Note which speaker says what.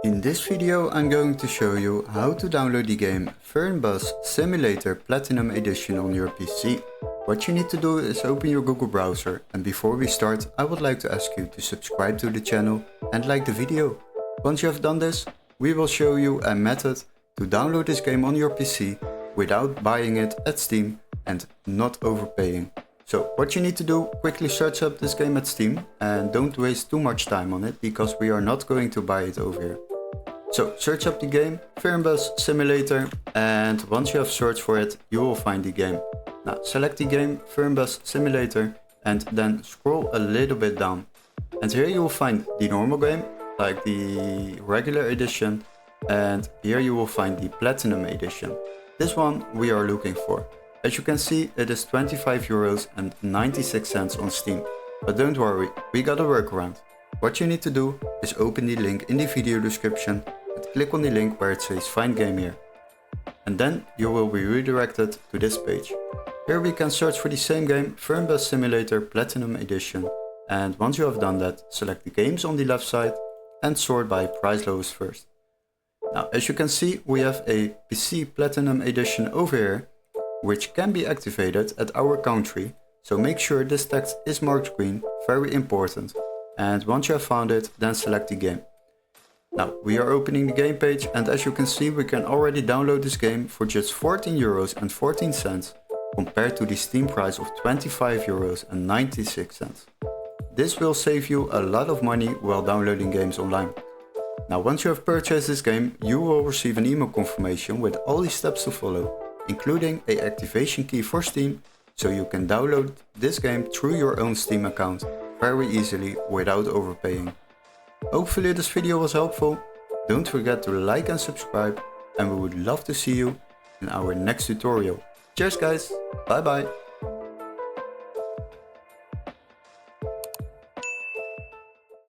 Speaker 1: In this video I'm going to show you how to download the game Fernbus Simulator Platinum Edition on your PC. What you need to do is open your Google browser, and before we start I would like to ask you to subscribe to the channel and like the video. Once you have done this, we will show you a method to download this game on your PC without buying it at Steam and not overpaying. So what you need to do, quickly search up this game at Steam and don't waste too much time on it because we are not going to buy it over here. So search up the game Fernbus Simulator, and once you have searched for it you will find the game. Now select the game Fernbus Simulator and then scroll a little bit down. And here you will find the normal game, like the regular edition, and here you will find the Platinum edition. This one we are looking for. As you can see, it is €25.96 on Steam. But don't worry, we got a workaround. What you need to do is open the link in the video description and click on the link where it says find game here. And then you will be redirected to this page. Here we can search for the same game, Fernbus Simulator Platinum Edition. And once you have done that, select the games on the left side and sort by price lowest first. Now as you can see, we have a PC Platinum Edition over here, which can be activated at our country, so make sure this text is marked green, very important. And once you have found it, then select the game. Now we are opening the game page, and as you can see we can already download this game for just €14.14 compared to the Steam price of €25.96. This will save you a lot of money while downloading games online. Now once you have purchased this game, you will receive an email confirmation with all the steps to follow, including a activation key for Steam, so you can download this game through your own Steam account very easily without overpaying. Hopefully this video was helpful. Don't forget to like and subscribe, and we would love to see you in our next tutorial. Cheers guys, bye bye.